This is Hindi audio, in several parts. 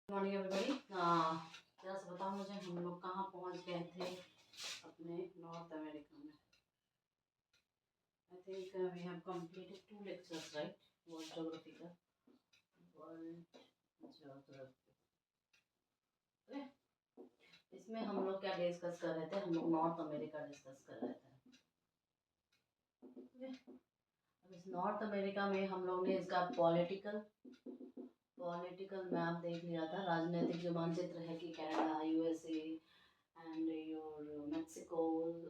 Morning everybody. जरा सा बताओ मुझे, हम लोग कहाँ पहुँच गए थे अपने नॉर्थ अमेरिका में। I think we have completed 2 lectures, right? World geography का, वर्ल्ड ज्योग्राफी। इसमें हम लोग क्या डिस्कस कर रहे थे? हम लोग नॉर्थ अमेरिका डिस्कस कर रहे थे। अब इस नॉर्थ अमेरिका में हम लोग ने इसका पॉलिटिकल मैप देख लिया था। राजनीतिक जो मानचित्र है कि Canada, USA and your Mexico,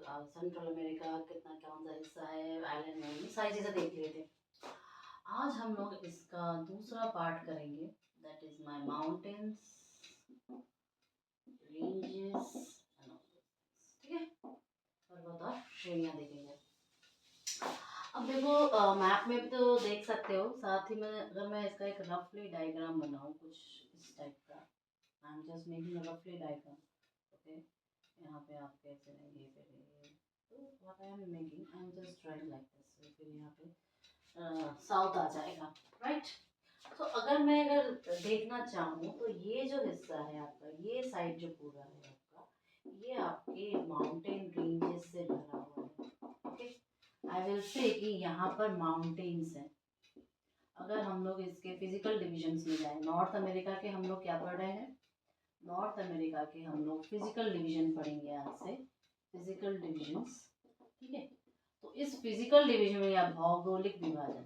central America कितना कौन सा हिस्सा है, आइलैंड में सारी चीज़ें देख लिए थे। आज हम लोग इसका दूसरा पार्ट करेंगे, that is my mountains, ranges, ठीक है, पर्वत और श्रेणियाँ देखेंगे। अब देखो, मैप में भी तो देख सकते हो, साथ ही में अगर मैं इसका एक रफली डायग्राम बनाऊँ कुछ इस टाइप का, I am just making a रफली डायग्राम, ओके। यहाँ पे आप कैसे रहेंगे, तो what I am making, I am just drawing like this, फिर यहाँ पे साउथ आ जाएगा, राइट? तो अगर देखना चाहूँ तो ये जो हिस्सा है आपका, ये साइड जो पूरा है आपका, ये आपके माउंटेन रेंजेस से भरा हुआ है, ओके। आई विल से कि यहाँ पर माउंटेन्स हैं। अगर हम लोग इसके फिजिकल डिविजन्स में जाए, नॉर्थ अमेरिका के हम लोग क्या पढ़ रहे हैं? नॉर्थ अमेरिका के हम लोग फिजिकल डिवीजन पढ़ेंगे आज से, फिजिकल डिविजन्स, ठीक है। तो इस फिजिकल डिवीजन में या भौगोलिक विभाजन,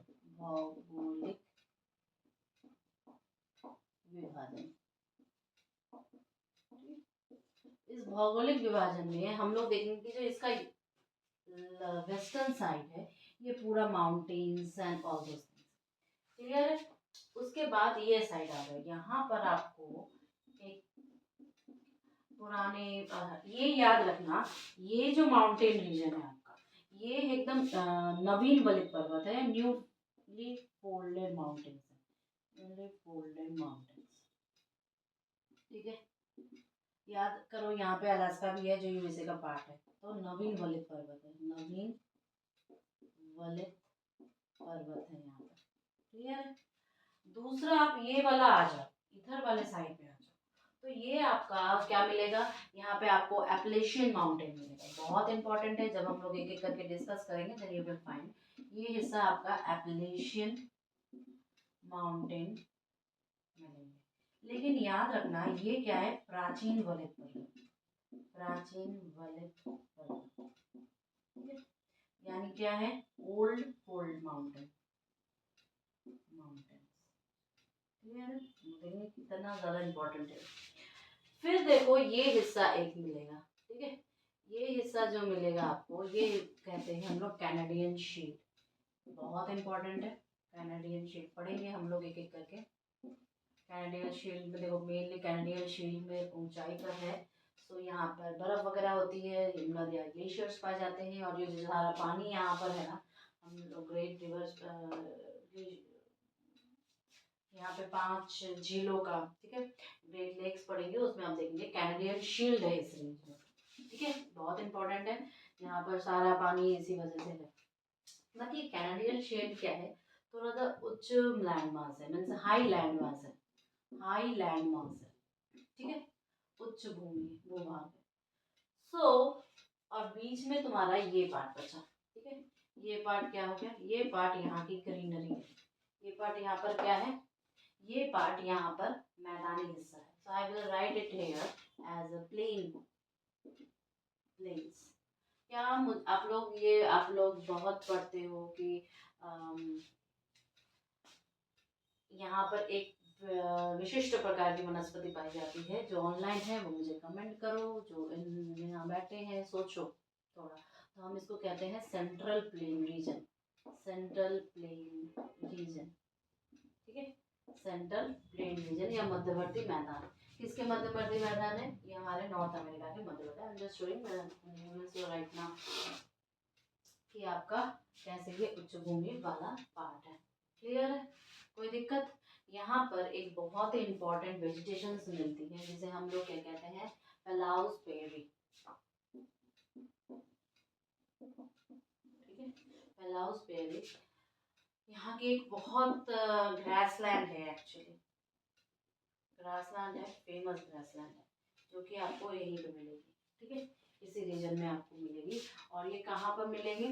इस भौगोलिक विभाजन में हम लोग देखेंगे कि जो इसका वेस्टर्न साइड है, ये पूरा mountains and all those things, clear है? उसके बाद ये साइड आ गया, यहाँ पर आपको एक पुराने ये याद रखना, ये जो माउंटेन रीजन है आपका, ये एकदम नवीन वलित पर्वत है, न्यूली फोल्डेड माउंटेन्स है, न्यूली फोल्डेड माउंटेन्स, ठीक है। याद करो, यहाँ पे अलास्का भी है जो यूएसए का पार्ट है, तो नवीन वलित पर्वत है, नवीन वलित पर्वत है यहाँ पर, क्लियर है? दूसरा, आप ये वाला आ जाओ, इधर वाले साइड पे आ जाओ, तो ये आपका क्या मिलेगा? यहाँ पे आपको एप्लेशियन माउंटेन मिलेगा। बहुत इंपॉर्टेंट है, जब हम लोग एक एक करके डिस्कस करेंगे देन यू विल फाइंड, ये हिस्सा आपका एप्लेशियन माउंटेन मिलेंगे। लेकिन याद रखना, ये क्या है? प्राचीन वलित पर्वत, प्राचीन वलित पर्वत, ठीक है। यानी क्या है? ओल्ड फोल्ड माउंटेन, देखिए कितना ज्यादा इंपॉर्टेंट है। फिर देखो, ये हिस्सा एक मिलेगा, ठीक है। ये हिस्सा जो मिलेगा आपको, ये कहते हैं हम लोग कैनेडियन शील्ड, बहुत इंपॉर्टेंट है। कैनेडियन शील्ड पढ़ेंगे हम लोग एक एक करके। कैनेडियन शील्ड में देखो, मेनली कैनेडियन शील्ड में ऊंचाई पर है, तो यहाँ पर बर्फ वगैरह होती है, नदी ग्लेशियर्स पाए जाते हैं, और जो सारा पानी यहाँ पर है ना, हम लोग ग्रेट रिवर्स, यहाँ पे 5 झीलों का, ठीक है, ग्रेट लेक्स पढ़ेंगे, उसमें आप देखेंगे कैनेडियन शील्ड है इस रेंज में, ठीक है, बहुत इंपॉर्टेंट है। यहाँ पर सारा पानी इसी वजह से है। बाकी कैनेडियन शील्ड क्या है? थोड़ा सा उच्च लैंड मास है, मीन्स हाई लैंड मास है, हाई लैंड मास है, ठीक है, उच्च भूभाग है। सो और बीच में तुम्हारा ये पार्ट बचा, ठीक है। ये पार्ट क्या हो गया? ये पार्ट यहाँ की ग्रीनरी है, ये पार्ट यहाँ पर क्या है? ये पार्ट यहाँ पर मैदानी हिस्सा है। So I will write it here as a plains. क्या आप लोग बहुत पढ़ते हो कि यहाँ पर एक विशिष्ट प्रकार की वनस्पति पाई जाती है। जो ऑनलाइन है वो मुझे कमेंट करो, जो यहाँ बैठे हैं सोचो थोड़ा। तो हम इसको कहते हैं central plain region, central plain region, ठीक है, सेंट्रल प्लेन रीजन या मध्यवर्ती मैदान। किसके मध्यवर्ती मैदान है? ये हमारे नॉर्थ अमेरिका के मध्यवर्ती। I am just showing right now कि आपका कैसे ये उच्च भूमि वाला पार्ट है, क्लियर है? कोई दिक्कत? यहाँ पर एक बहुत ही इंपॉर्टेंट वेजिटेशन मिलती है, जिसे हम लोग क्या कहते हैं? पेलाउस पेरी, ठीक है, पेलाउस पेरी। यहाँ की एक बहुत ग्रासलैंड है एक्चुअली, ग्रासलैंड है, फेमस ग्रासलैंड है, जो कि आपको यहीं पे मिलेगी, ठीक है, इसी रीजन में आपको मिलेगी। और ये कहाँ पर मिलेगी,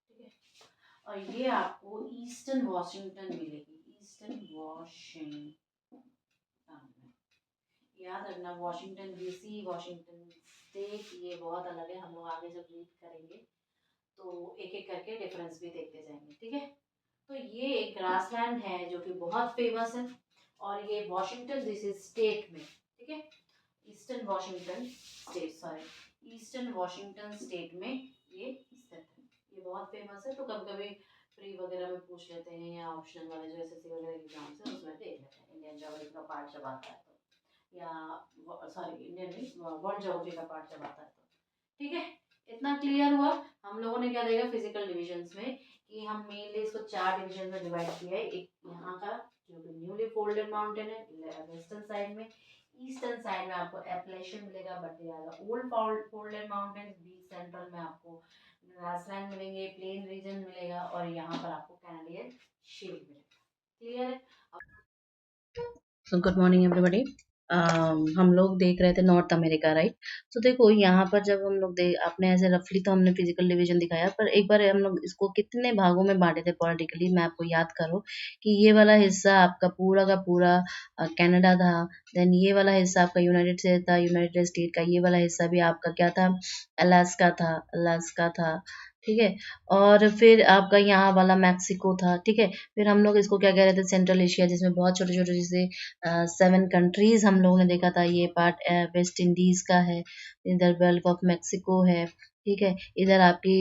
ठीक है, और ये आपको ईस्टर्न वॉशिंगटन मिलेगी, ईस्टर्न वॉशिंगटन में। याद रखना, वॉशिंगटन डीसी, वॉशिंगटन स्टेट, ये बहुत अलग है। हम लोग आगे जब रीड करेंगे तो एक एक करके डिफरेंस भी देखते जाएंगे, ठीक है। तो ये एक ग्रासलैंड है जो कि बहुत फेमस है, और ये वॉशिंगटन डीसी स्टेट में, ठीक है, eastern Washington state, sorry, eastern Washington state में ये स्थित है। ये बहुत फेमस है, तो कभी कभी प्री वगैरह में पूछ लेते हैं, या ऑप्शनल वाले जो एसएससी वगैरह एग्जाम्स है उसमें देख लेते हैं, इंडियन ज्योग्राफी का पार्ट जब आता है तो, या सॉरी इंडियन नहीं, वर्ल्ड ज्योग्राफी का पार्ट जब आता है तो, ठीक है। इतना क्लियर हुआ। हम लोगों ने क्या देखा फिजिकल डिविजन्स में, कि हम मेनली इसको 4 डिवीजन में डिवाइड किया है। एक यहाँ का जो कि न्यूली फोल्डेड माउंटेन है वेस्टर्न साइड में, ईस्टर्न साइड में आपको एप्लेशियन मिलेगा, but old folded mountains, beach central में आपको ग्रासलैंड मिलेंगे, प्लेन रीजन मिलेगा, और यहाँ पर आपको कैनेडियन शील्ड मिलेगा। क्लियर है। So good morning everybody. हम लोग देख रहे थे नॉर्थ अमेरिका, राइट। तो देखो यहाँ पर जब हम लोग देख, आपने ऐसे रफली तो हमने फिजिकल डिवीजन दिखाया, पर एक बार हम लोग इसको कितने भागों में बांटे थे पॉलिटिकली, मैं आपको याद करो कि ये वाला हिस्सा आपका पूरा का पूरा कनाडा था। देन ये वाला हिस्सा आपका यूनाइटेड स्टेट था, यूनाइटेड स्टेट का ये वाला हिस्सा भी आपका क्या था, अलास्का था, अलास्का था, ठीक है। और फिर आपका यहाँ वाला मैक्सिको था, ठीक है। फिर हम लोग इसको क्या कह रहे थे, सेंट्रल एशिया, जिसमें बहुत छोटे छोटे जैसे 7 कंट्रीज हम लोगों ने देखा था। ये पार्ट वेस्ट इंडीज का है, इधर गल्फ ऑफ मैक्सिको है, ठीक है। इधर आपकी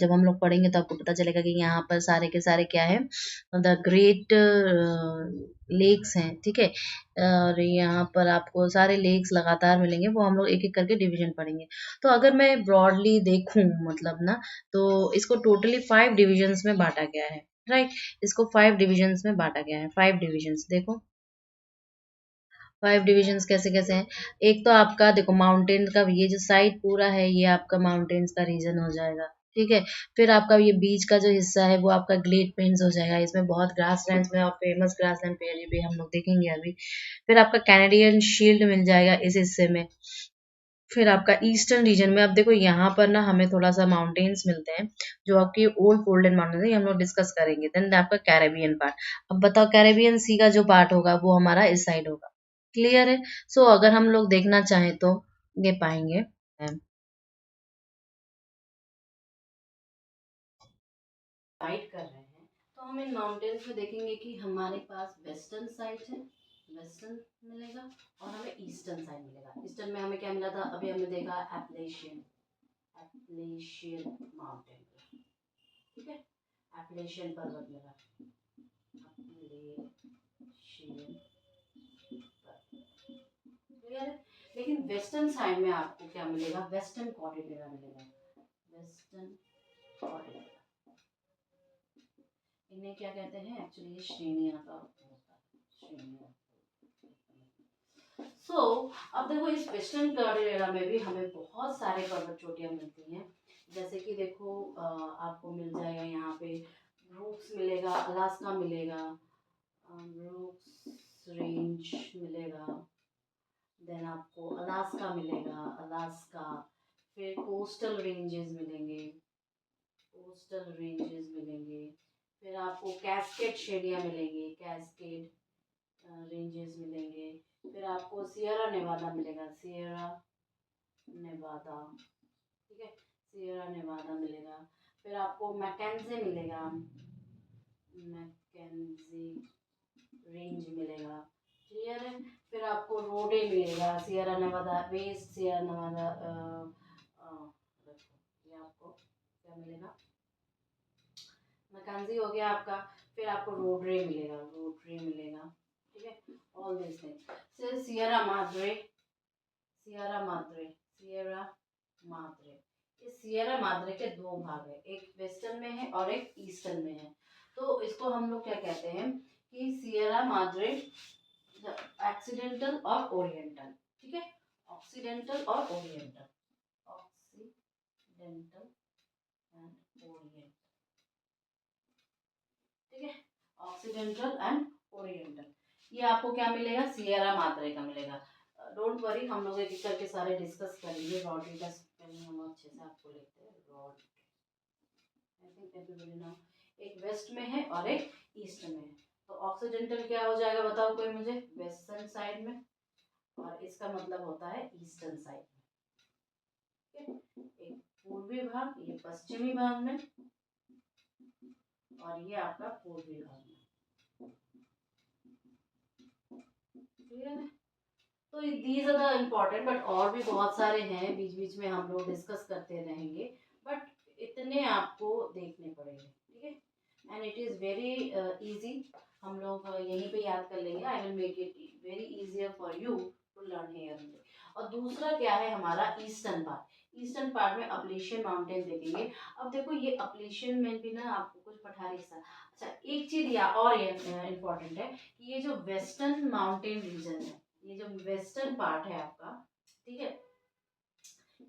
जब हम लोग पढ़ेंगे तो आपको पता चलेगा कि यहाँ पर सारे के सारे क्या है, द ग्रेट लेक्स हैं, ठीक है। और यहाँ पर आपको सारे लेक्स लगातार मिलेंगे, वो हम लोग एक एक करके डिवीजन पढ़ेंगे। तो अगर मैं ब्रॉडली देखूं, मतलब ना, तो इसको टोटली 5 डिविजन्स में बांटा गया है, राइट। इसको 5 डिविजन्स में बांटा गया है, 5 डिविजन्स देखो। 5 डिविजन्स कैसे कैसे हैं। एक तो आपका देखो माउंटेन का, ये जो साइड पूरा है ये आपका माउंटेन्स का रीजन हो जाएगा, ठीक है। फिर आपका ये बीच का जो हिस्सा है वो आपका ग्लेड प्लेन्स हो जाएगा, इसमें बहुत ग्रास लैंड में और फेमस ग्रास लैंड पे भी हम लोग देखेंगे अभी। फिर आपका कैनेडियन शील्ड मिल जाएगा इस हिस्से में। फिर आपका ईस्टर्न रीजन में, अब देखो यहाँ पर ना हमें थोड़ा सा माउंटेन्स मिलते हैं, जो आपकी ओल्ड फोल्डेड माउंटेन है, ये हम लोग डिस्कस करेंगे। देन आपका कैरेबियन पार्ट। अब बताओ कैरेबियन सी का जो पार्ट होगा वो हमारा इस साइड होगा, क्लियर है। सो अगर हम लोग देखना चाहें तो ये पाएंगे, फाइट कर रहे हैं, तो हम इन माउंटेन्स में देखेंगे कि हमारे पास वेस्टर्न साइड है, वेस्टर्न मिलेगा, और हमें ईस्टर्न साइड मिलेगा। ईस्टर्न में हमें क्या मिला था, अभी हमने देखा एप्लेशियन, एप्लेशियन माउंटेन, ठीक है, एप्लेशियन पर्वत मिला, एप्लेशियन पर्वत, क्लियर है। लेकिन वेस्टर्न साइड में आपको क्या मिलेगा, वेस्टर्न कॉर्डिलेरा मिलेगा, वेस्टर्न कॉर्डिलेरा। इन्हें क्या कहते हैं, एक्चुअली ये श्रेणियां का होता है, श्रेणियां। अब देखो इस वेस्टर्न कॉर्डिलेरा में भी हमें बहुत सारे पर्वत चोटियां मिलती हैं। जैसे कि देखो आपको मिल जाएगा यहाँ पे ब्रूक्स मिलेगा, अलास्का मिलेगा, ब्रूक्स रेंज मिलेगा, देन आपको अलास्का मिलेगा, अलास्का। फिर कोस्टल रेंजेस मिलेंगे, कोस्टल रेंजेस मिलेंगे। फिर आपको कैस्केड श्रेणियाँ मिलेंगी, कैस्केड रेंजेस मिलेंगे। फिर आपको सियरा नेवादा मिलेगा, सियरा नेवादा, ठीक है, सियरा नेवादा मिलेगा। फिर आपको मैकेंजे मिलेगा, मैकेंजी रेंज मिलेगा, क्लियर है। फिर आपको रोडे मिलेगा, Sierra Nevada west, Sierra Nevada ये आपको क्या मिलेगा, मैकेंजी हो गया आपका। फिर आपको रोडरे मिलेगा, रोडरे मिलेगा, ठीक है, ऑल दिस थिंग। फिर Sierra Madre, Sierra Madre, Sierra Madre. इस सियरा माद्रे के 2 भाग है, एक वेस्टर्न में है और एक ईस्टर्न में है। तो इसको हम लोग क्या कहते हैं कि सियरा माद्रे ऑक्सीडेंटल और ओरिएंटल, ठीक है, ऑक्सीडेंटल और ओरिएंटल, ऑक्सीडेंटल एंड ओरिएंटल। ठीक है, ऑक्सीडेंटल एंड ओरिएंटल। ये आपको क्या मिलेगा, सियरा मात्रे का मिलेगा। डोंट वरी, हम लोग एक एक करके सारे डिस्कस करेंगे। रॉड का स्पेलिंग हम अच्छे से आपको लिखते हैं, rod. I think everybody now, एक वेस्ट में है और एक ईस्ट में है। तो ऑक्सीडेंटल क्या हो जाएगा बताओ कोई मुझे, वेस्टर्न साइड में, और इसका मतलब होता है ईस्टर्न साइड में। एक पूर्वी भाग, ये पश्चिमी भाग में, और ये आपका पूर्वी भाग में। क्लियर है? तो these are the important, but और भी बहुत सारे हैं, बीच बीच में हम लोग डिस्कस करते रहेंगे, बट इतने आपको देखने पड़ेंगे। ठीक है, and it is very easy. हम लोग यहीं पे याद कर लेंगे। I will make it very easier for you to learn here. और दूसरा क्या है हमारा, ईस्टर्न पार्ट। ईस्टर्न पार्ट में अपलेशियन माउंटेन देखेंगे। अब देखो ये अपलेशियन में भी ना आपको कुछ पठारी सा, अच्छा एक चीज या और ये इम्पोर्टेंट है कि ये जो वेस्टर्न माउंटेन रीजन है, ये जो वेस्टर्न पार्ट है आपका, ठीक है,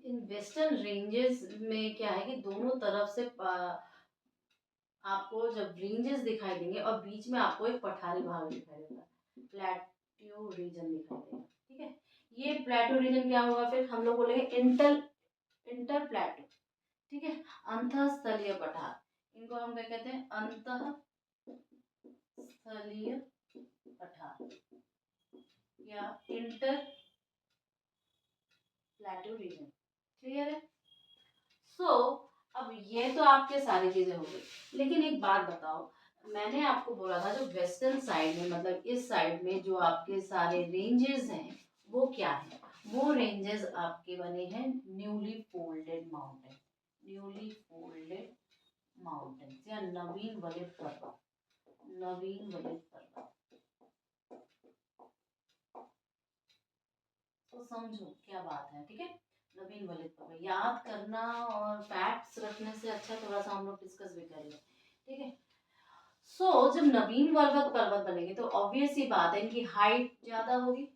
इन वेस्टर्न रेंजेस में क्या है कि दोनों तरफ से आपको जब रेंजेस दिखाई देंगे और बीच में आपको एक पठारी भाग दिखाई देगा, प्लेट्यू रीजन दिखाई देगा। ठीक है, ये प्लेट्यू रीजन क्या होगा, फिर हम लोग बोलेंगे इंटर प्लेट्यू। ठीक है, अंतःस्थलीय पठार, इनको हम क्या कहते हैं, अंतःस्थलीय पठार या इंटर प्लेट्यू रीजन। क्लियर है? सो अब ये तो आपके सारी चीजें हो गई, लेकिन एक बात बताओ, मैंने आपको बोला था जो वेस्टर्न साइड में, मतलब इस साइड में जो आपके सारे रेंजेस हैं वो क्या है, वो रेंजेस आपके बने हैं newly folded mountain, newly folded mountain या नवीन वलित पर्वत, नवीन वलित पर्वत। तो समझो क्या बात है। ठीक है, नवीन वलित पर्वत याद करना और फैक्ट्स रखने से अच्छा थोड़ा सा हम लोग डिस्कस भी कर ले। ठीक है, जब नवीन पर्वत पर्वत बनेंगे तो ऑब्वियस ही बात है इनकी हाइट ज्यादा होगी,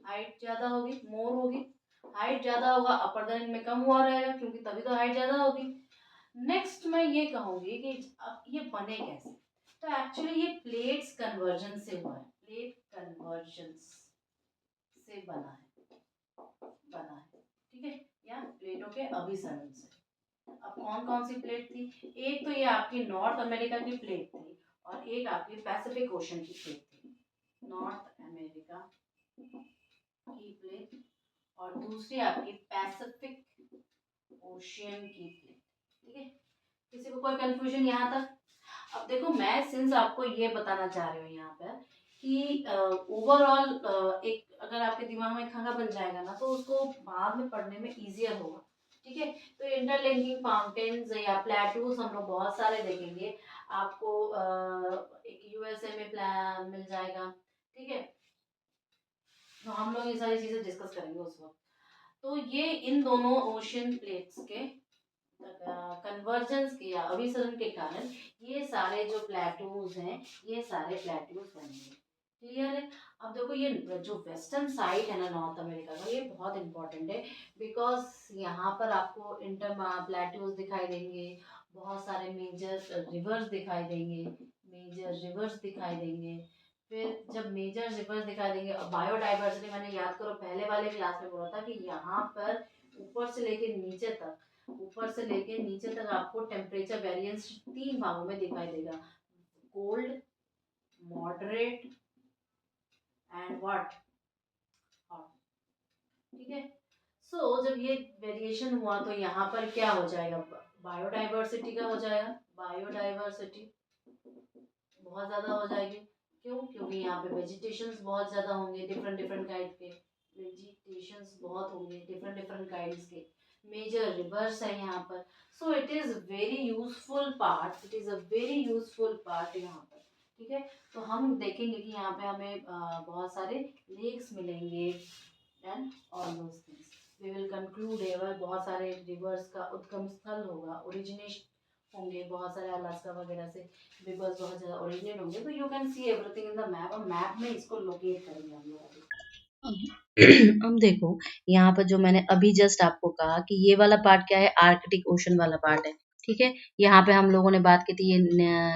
हाइट ज्यादा होगी, मोर होगी। हाइट ज्यादा होगा, अपर देन इनमें कम हुआ रहेगा, क्योंकि तभी तो हाइट ज्यादा होगी। नेक्स्ट मैं ये कहूंगी कि अब ये बने कैसे, तो एक्चुअली ये प्लेट्स कन्वर्जन से हुआ है, प्लेट कन्वर्जन से बना है। ठीक है, या प्लेटों के अभिसरण से। अब कौन कौन सी प्लेट थी, एक तो ये आपकी नॉर्थ अमेरिका की प्लेट थी और एक आपकी पैसिफिक ओशन की प्लेट थी, नॉर्थ अमेरिका की प्लेट और दूसरी आपकी पैसिफिक ओशियन की प्लेट। ठीक है, किसी को कोई कंफ्यूजन यहाँ तक? अब देखो मैं सिंस आपको ये बताना चाह रही हूँ यहाँ पर कि ओवरऑल एक अगर आपके दिमाग में खंगा बन जाएगा ना, तो उसको बाद में पढ़ने में इजियर होगा। ठीक है, तो इंटरलिंकिंग माउंटेन्स या प्लेटूज हम लोग बहुत सारे देखेंगे आपको। एक यूएसए में प्लान मिल जाएगा। ठीक है, तो हम लोग ये सारी चीजें डिस्कस करेंगे उस वक्त। तो ये इन दोनों ओशियन प्लेट्स के कन्वर्जेंस के या अभिसरण के कारण ये सारे जो प्लेटूज हैं, ये सारे प्लेटूज बनेंगे। क्लियर है? अब देखो ये जो वेस्टर्न साइड है ना नॉर्थ अमेरिका का, ये बहुत इंपॉर्टेंट है बिकॉज यहाँ पर आपको इंटर प्लेटूज दिखाई देंगे, बहुत सारे मेजर रिवर्स दिखाई देंगे, मेजर रिवर्स दिखाई देंगे। फिर जब मेजर रिवर्स दिखाई देंगे, अब बायोडाइवर्सिटी मैंने याद करो पहले वाले क्लास में बोला था कि यहाँ पर ऊपर से लेके नीचे तक, ऊपर से लेके नीचे तक आपको टेम्परेचर वेरिएंस 3 भागों में दिखाई देगा, cold, moderate and what, hot. ठीक है, जब ये वेरिएशन हुआ तो यहाँ पर क्या हो जाएगा, बायोडाइवर्सिटी का हो जाएगा, बायोडाइवर्सिटी बहुत ज्यादा हो जाएगी। क्यों? क्योंकि यहाँ पे वेजिटेशंस बहुत ज्यादा होंगे, डिफरेंट डिफरेंट काइंड के वेजिटेशंस बहुत होंगे, डिफरेंट डिफरेंट काइंड्स के। मेजर रिवर्स है यहाँ पर। So it is very useful part, it is a very useful part यहाँ पर। ठीक है, तो हम देखेंगे कि यहाँ पे हमें बहुत सारे लेक्स मिलेंगे and all those things. We will conclude ever, बहुत सारे रिवर्स का उद्गम स्थल होगा, ओरिजिनेशन होंगे बहुत सारे अलास्का वगैरह से रिवर्स बहुत ज़्यादा ओरिजिनेट होंगे। तो you can see everything in the map, और मैप में इसको लोकेट करेंगे हम लोग अभी। अब देखो यहाँ पर जो मैंने अभी जस्ट आपको कहा कि ये वाला पार्ट क्या है, आर्कटिक ओशन वाला पार्ट है। ठीक है। यहाँ पे हम लोगों ने बात की थी ये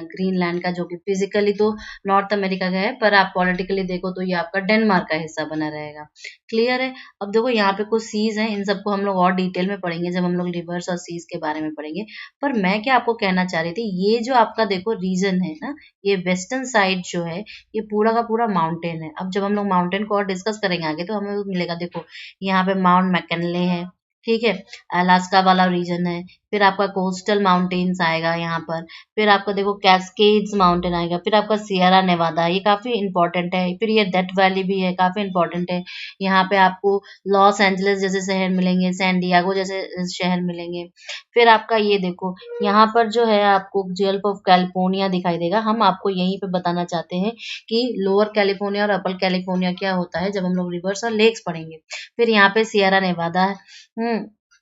ग्रीनलैंड का, जो कि फिजिकली तो नॉर्थ अमेरिका का है, पर आप पॉलिटिकली देखो तो ये आपका डेनमार्क का हिस्सा बना रहेगा। क्लियर है। अब देखो यहाँ पे कुछ सीज हैं, इन सबको हम लोग और डिटेल में पढ़ेंगे जब हम लोग रिवर्स और सीज के बारे में पढ़ेंगे। पर मैं क्या आपको कहना चाह रही थी, ये जो आपका देखो रीजन है ना, ये वेस्टर्न साइड जो है, ये पूरा का पूरा माउंटेन है। अब जब हम लोग माउंटेन को और डिस्कस करेंगे आगे तो हमें मिलेगा, देखो यहाँ पे माउंट मैकनले है, ठीक है, अलास्का वाला रीजन है, फिर आपका कोस्टल माउंटेन्स आएगा यहाँ पर, फिर आपका देखो कैस्केड्स माउंटेन आएगा, फिर आपका सियरा नेवादा, ये काफी इंपॉर्टेंट है, फिर ये डेथ वैली भी है, काफी इंपॉर्टेंट है। यहाँ पे आपको लॉस एंजलिस जैसे शहर मिलेंगे, सैन डियागो जैसे शहर मिलेंगे। फिर आपका ये देखो यहाँ पर जो है आपको गल्फ ऑफ कैलिफोर्निया दिखाई देगा। हम आपको यहीं पे बताना चाहते हैं कि लोअर कैलिफोर्निया और अपर कैलिफोर्निया क्या होता है जब हम लोग रिवर्स और लेक्स पढ़ेंगे। फिर यहाँ पे सियरा नेवादा है,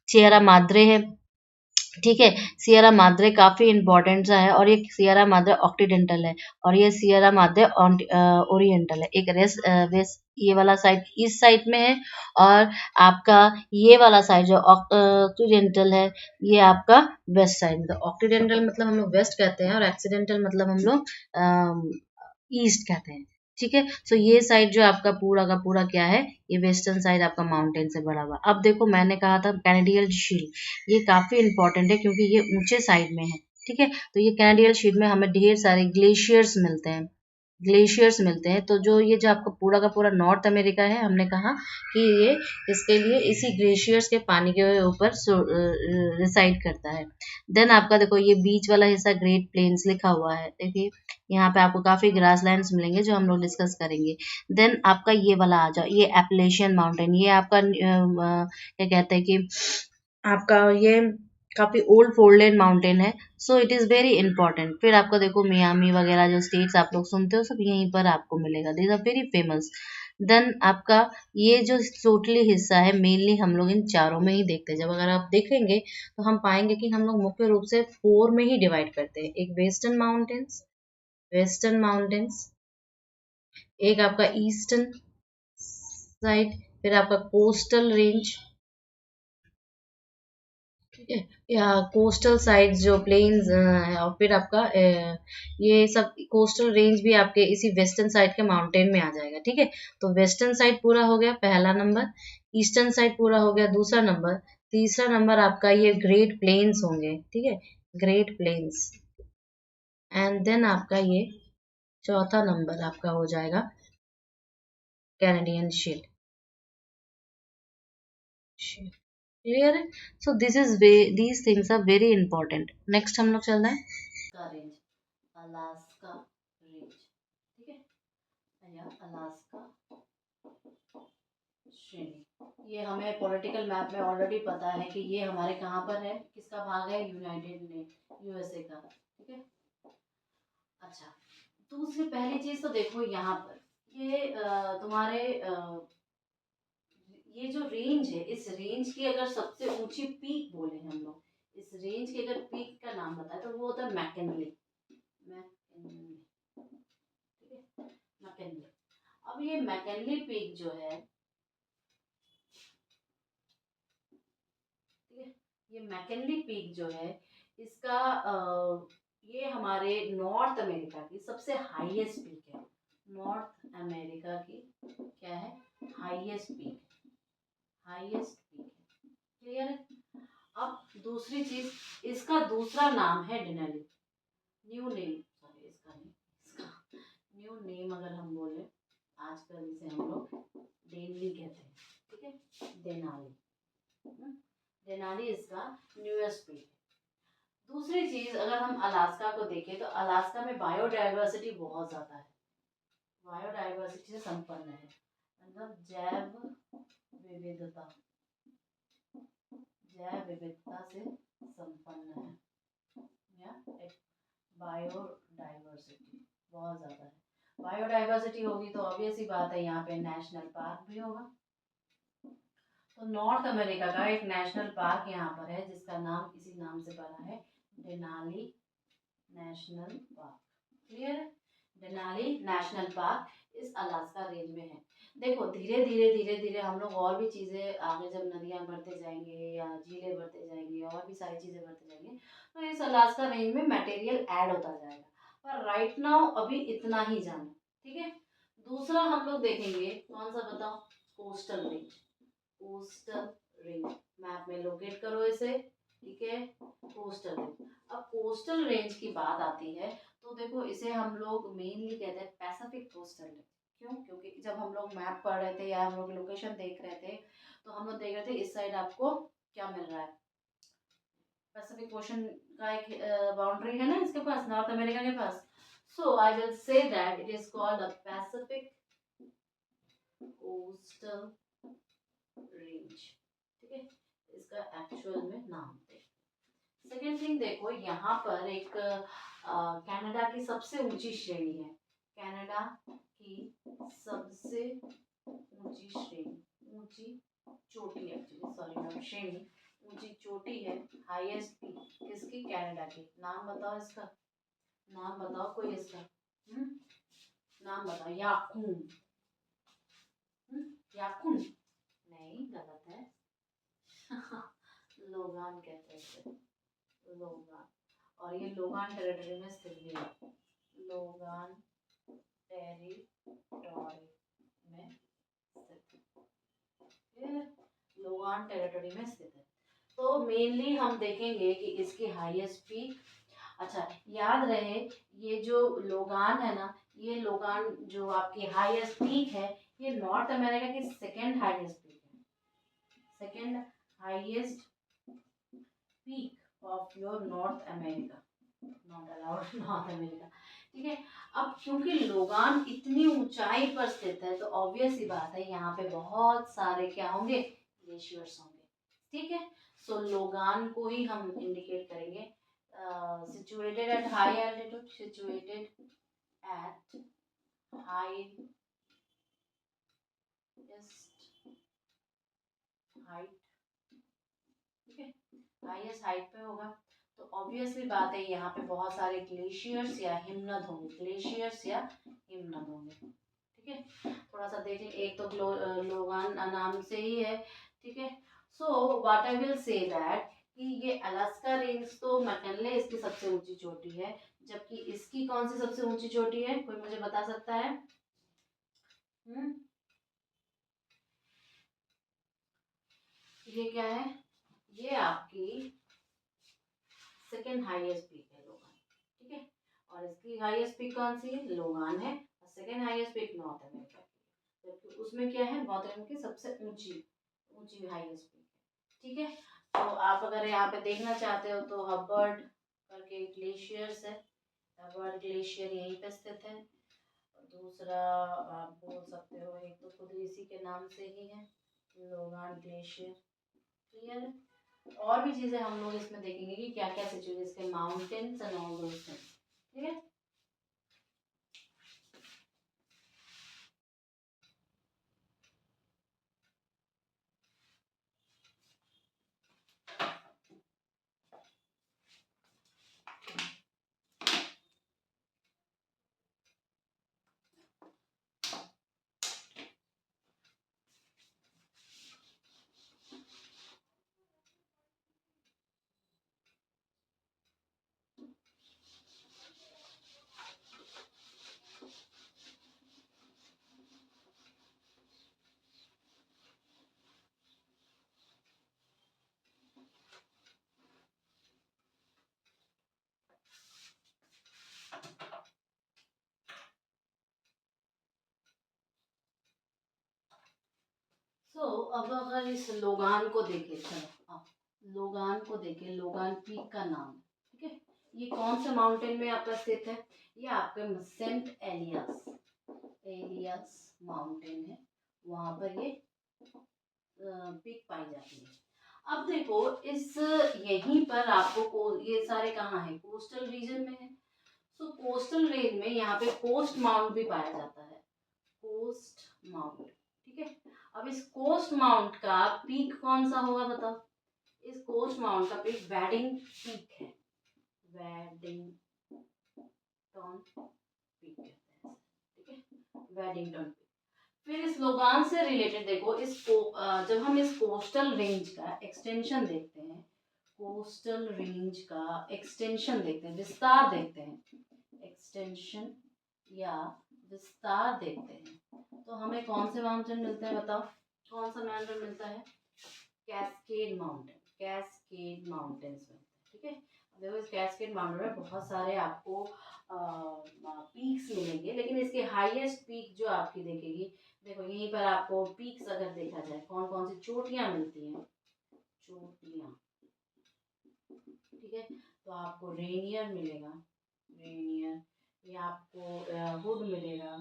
सियरा माद्रे है, ठीक है। सियरा माद्रे काफी इंपॉर्टेंट सा है, और ये सियरा माद्रे ऑक्सीडेंटल है, और ये सियरा माद्रे ओरिएंटल है। एक वेस्ट ये वाला साइड ईस्ट साइड में है, और आपका ये वाला साइड जो ऑक्सीडेंटल है, ये आपका वेस्ट साइड में। ऑक्सीडेंटल मतलब हम लोग वेस्ट कहते हैं, और एक्सीडेंटल मतलब हम लोग ईस्ट कहते हैं, ठीक है। सो ये साइड जो आपका पूरा का पूरा क्या है, ये वेस्टर्न साइड आपका माउंटेन से भरा हुआ। अब देखो मैंने कहा था कैनेडियल शील्ड, ये काफी इंपॉर्टेंट है क्योंकि ये ऊंचे साइड में है, ठीक है। तो ये कैनेडियल शील्ड में हमें ढेर सारे ग्लेशियर्स मिलते हैं, ग्लेशियर्स मिलते हैं। तो जो ये जो आपका पूरा का पूरा नॉर्थ अमेरिका है, हमने कहा कि ये इसके लिए इसी ग्लेशियर्स के पानी के ऊपर रिसाइड करता है। देन आपका देखो ये बीच वाला हिस्सा ग्रेट प्लेन्स लिखा हुआ है, देखिए यहाँ पे आपको काफी ग्रासलैंड्स मिलेंगे जो हम लोग डिस्कस करेंगे। देन आपका ये वाला आ जाओ, ये एप्लेशियन माउंटेन, ये आपका क्या कहते हैं कि आपका ये काफी ओल्ड फोल्डेड माउंटेन है, so it is very important. फिर आपको देखो मियामी वगैरह जो स्टेट्स आप लोग सुनते हो सब यहीं पर आपको मिलेगा, these are very famous. Then आपका ये जो टोटली हिस्सा है मेनली हम लोग इन चारों में ही देखते हैं। जब अगर आप देखेंगे तो हम पाएंगे कि हम लोग मुख्य रूप से 4 में ही डिवाइड करते हैं। एक वेस्टर्न माउंटेन्स, एक आपका ईस्टर्न साइड, फिर आपका कोस्टल रेंज, ठीक है, या कोस्टल साइड्स जो प्लेन्स है, और फिर आपका ये सब कोस्टल रेंज भी आपके इसी वेस्टर्न साइड के माउंटेन में आ जाएगा, ठीक है। तो वेस्टर्न साइड पूरा हो गया पहला नंबर, ईस्टर्न साइड पूरा हो गया दूसरा नंबर, तीसरा नंबर आपका ये ग्रेट प्लेन्स होंगे, ठीक है, ग्रेट प्लेन्स। एंड देन आपका ये चौथा नंबर आपका हो जाएगा कैनेडियन शील्ड। क्लियर है। So this is way these things are very important. Next हम लोग चल रहे हैं का रेंज, अलास्का रेंज, ठीक है, या अलास्का श्रेणी। ये हमें पॉलिटिकल मैप में ऑलरेडी पता है कि ये हमारे कहाँ पर है, किसका भाग है, यूनाइटेड ने यूएसए का, ठीक है। अच्छा, दूसरी पहली चीज तो देखो यहाँ पर ये तुम्हारे ये जो रेंज है, इस रेंज की अगर सबसे ऊंची पीक बोले हम लोग, इस रेंज के अगर पीक का नाम बताए तो वो होता है मैकनली, मैकनली, ठीक है, मैकनली। अब ये मैकनली पीक जो है, ठीक है, ये मैकनली पीक जो है इसका ये हमारे नॉर्थ अमेरिका की सबसे हाईएस्ट पीक है। नॉर्थ अमेरिका की क्या है, हाईएस्ट पीक, हाईएस्ट पीक है। क्लियर है। अब दूसरी चीज, इसका दूसरा नाम है डेनाली, न्यू नेम, सॉरी इसका नहीं, इसका न्यू नेम अगर हम बोले आजकल इसे हम लोग डेनली कहते हैं, ठीक है, डेनाली, डेनाली इसका न्यूएस्ट पीक है। दूसरी चीज अगर हम अलास्का को देखें तो अलास्का में बायोडाइवर्सिटी बहुत ज्यादा है, बायोडाइवर्सिटी से संपन्न है, मतलब जैव विविधता से संपन्न है, या बायोडाइवर्सिटी बहुत ज्यादा है। बायोडाइवर्सिटी होगी तो ऑब्वियस ही बात है यहाँ पे नेशनल पार्क भी होगा। तो नॉर्थ अमेरिका का एक नेशनल पार्क यहाँ पर है जिसका नाम इसी नाम से पड़ा है, डेनाली नेशनल पार्क। क्लियर है। डेनाली नेशनल पार्क इस अलास्का रेंज में है। देखो धीरे धीरे धीरे धीरे हम लोग और भी चीज़ें आगे जब नदियाँ बढ़ते जाएंगे या झीलें बढ़ते जाएंगे और भी सारी चीज़ें बढ़ते जाएंगे तो इस अलास्का रेंज में मटेरियल ऐड होता जाएगा, पर राइट नाउ अभी इतना ही जाना। ठीक है, दूसरा हम लोग देखेंगे कौन सा बताओ, coastal range. Coastal range map में लोकेट करो इसे। ठीक है, कोस्टल रेंज। अब कोस्टल रेंज की बात आती है तो देखो इसे हम लोग मेनली कहते हैं पैसिफिक कोस्टल रेंज। क्यों? क्योंकि जब हम लोग मैप पढ़ रहे थे या हम लोग लोकेशन देख रहे थे तो हम लोग देख रहे थे इस साइड आपको क्या मिल रहा है, पैसिफिक ओशन का एक बाउंड्री है ना इसके पास, नॉर्थ अमेरिका के पास। So I will say that it is called the Pacific coastal range. ठीक है, इसका एक्चुअल में नाम थे। सेकेंड थिंग देखो यहाँ पर एक कनाडा की सबसे ऊंची श्रेणी है, कनाडा की सबसे ऊंची श्रेणी, ऊंची चोटी एक्चुअली, सॉरी नॉट श्रेणी, ऊंची चोटी है, हाईएस्ट पीक किसकी, कनाडा की। नाम बताओ इसका, नाम बताओ कोई इसका। नाम बताओ, याकून। याकून नहीं, गलत है। लोगान कहते हैं, लोगान। और ये लोगान टेरिटरी में स्थित भी है, लोगान टेरिटोरी में स्थित है, लोगान टेरिटरी में स्थित है। तो मेनली हम देखेंगे कि इसकी हाईएस्ट पीक, अच्छा याद रहे ये जो लोगान है ना, ये लोगान जो आपकी हाईएस्ट पीक है ये नॉर्थ अमेरिका की सेकेंड हाईएस्ट पीक है, second highest peak of your north America, not allowed north America. ठीक है, अब क्योंकि लोगान इतनी ऊंचाई पर स्थित है तो ऑब्वियस सी बात है यहाँ पे बहुत सारे क्या होंगे, ग्लेशियर्स होंगे। ठीक है, सो लोगान को ही हम इंडिकेट करेंगे, situated at high altitude, situated at highest height। ठीक है, हाईएस्ट हाइट पे होगा तो ऑब्वियसली बात है यहाँ पे बहुत सारे ग्लेशियर्स या हिमनद होंगे, ग्लेशियर्स या हिमनद होंगे। ठीक है, थोड़ा सा देख लें, एक तो लोगान नाम से ही है। ठीक है, so what I will say that कि ये अलास्का रेंज तो मैकनले इसकी सबसे ऊंची चोटी है, जबकि इसकी कौन सी सबसे ऊंची चोटी है, कोई मुझे बता सकता है? ये क्या है, ये आपकी सेकेंड हाईएस्ट पीक है लोगान। ठीक है, और इसकी हाईएस्ट पीक कौन सी है, लोगान है, और second highest peak north America की, जबकि उसमें क्या है, नॉर्थ अमेरिका की सबसे ऊंची ऊंची हाईएस्ट पीक है। ठीक है, तो आप अगर यहाँ पे देखना चाहते हो तो हबर्ड करके ग्लेशियर्स है, हबर्ड ग्लेशियर यहीं पे स्थित है। दूसरा आप बोल सकते हो, एक तो खुद इसी के नाम से ही है, लोगान ग्लेशियर। क्लियर? और भी चीजें हम लोग इसमें देखेंगे कि क्या क्या सिचुएशन, इसके mountains and all those things. ठीक है, सो अब अगर इस लोगान को देखें, चलो आप लोगान को देखें, लोगान पीक का नाम। ठीक है, ये कौन से माउंटेन में आपका स्थित है, ये आपके सेंट एलियस, एलियस माउंटेन है, वहां पर ये पीक पाई जाती है। अब देखो इस यहीं पर आपको ये सारे कहाँ है, कोस्टल रीजन में है। सो कोस्टल रेंज में यहाँ पे कोस्ट माउंट भी पाया जाता है, कोस्ट माउंट। ठीक है, अब इस कोस्ट माउंट का पीक कौन सा होगा बताओ, इस कोस्ट माउंट का पीक वेडिंग पीक है, वेडिंगटन पीक कहते हैं। वेडिंगटन पीक। फिर इस लोगान से रिलेटेड देखो, जब हम इस कोस्टल रेंज का एक्सटेंशन देखते हैं, कोस्टल रेंज का एक्सटेंशन देखते हैं, विस्तार देखते हैं, एक्सटेंशन या विस्तार देखते हैं, तो हमें कौन से माउंटेन मिलते हैं बताओ? कौन सा माउंटेन मिलता है? कैस्केड माउंटेन, कैस्केड माउंटेन्स मिलते हैं। ठीक है, देखो इस कैस्केड माउंटेन में बहुत सारे आपको पीक्स मिलेंगे, लेकिन इसके हाईएस्ट पीक जो आपकी देखेगी, देखो यहीं पर आपको पीक्स अगर देखा जाए, कौन कौन सी चोटियां मिलती हैं, चोटियां। ठीक है, तो आपको रेनियर मिलेगा, रेनियर, ये आपको वुड मिलेगा।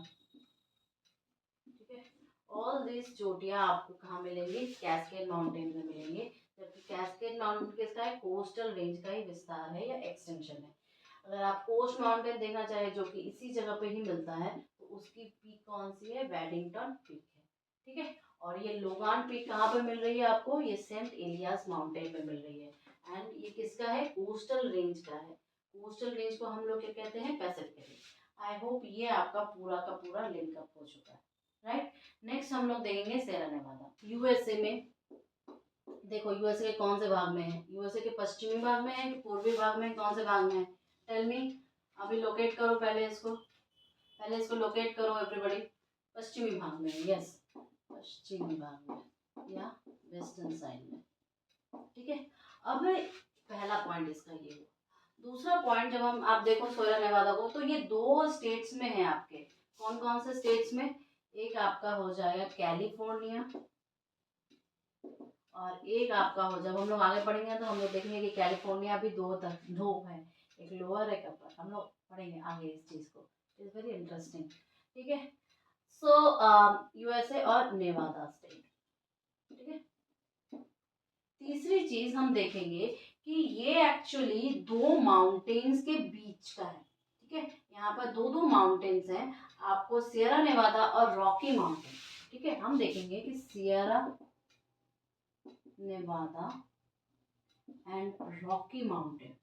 ठीक है, ऑल दिस चोटियां आपको कहाँ मिलेंगी? कैस्केड माउंटेन में मिलेंगे, जबकि कैस्केड माउंटेन किसका है? कोस्टल रेंज का ही विस्तार है या एक्सटेंशन है। अगर आप कोस्ट माउंटेन देखना चाहे जो कि इसी जगह पे ही मिलता है, तो उसकी पीक कौन सी है? वेडिंगटन पीक है। ठीक है, और ये लोगान पीक कहाँ पे मिल रही है आपको? ये सेंट एलियास माउंटेन में मिल रही है, एंड ये किसका है? कोस्टल रेंज का है। कोस्टल रेंज को हम लोग क्या कहते हैं? Pacific range. आई होप ये आपका पूरा का पूरा लिंकअप हो चुका है, राइट। नेक्स्ट हम लोग देखेंगे सिएरा नेवादा। यूएसए में देखो, यूएसए के कौन से भाग में है? यूएसए के पश्चिमी भाग में है कि पूर्वी भाग में? कौन से भाग में है? Tell me. अभी लोकेट करो, पहले इसको लोकेट करो एवरीबॉडी। पश्चिमी भाग में है, यस, पश्चिमी भाग में या वेस्टर्न साइड में। ठीक है, अब पहला पॉइंट इसका ये हुआ। दूसरा पॉइंट, जब हम आप देखो सिएरा नेवादा को, तो ये 2 स्टेट्स में है आपके। कौन कौन से स्टेट्स में? एक आपका हो जाएगा कैलिफोर्निया, और एक आपका हो, जब हम लोग आगे पढ़ेंगे तो हम लोग देखेंगे कि कैलिफोर्निया भी दो है, एक लोअर एक अपर। हम लोग पढ़ेंगे आगे इस चीज़ को, इट्स वेरी इंटरेस्टिंग। ठीक है, सो यूएसए और नेवादा स्टेट। ठीक है, तीसरी चीज हम देखेंगे कि ये एक्चुअली 2 माउंटेन्स के बीच का है। ठीक है, यहाँ पर दो माउंटेन्स हैं आपको, सिएरा नेवादा और रॉकी माउंटेन। ठीक है, हम देखेंगे कि Sierra Newada and Rocky mountain,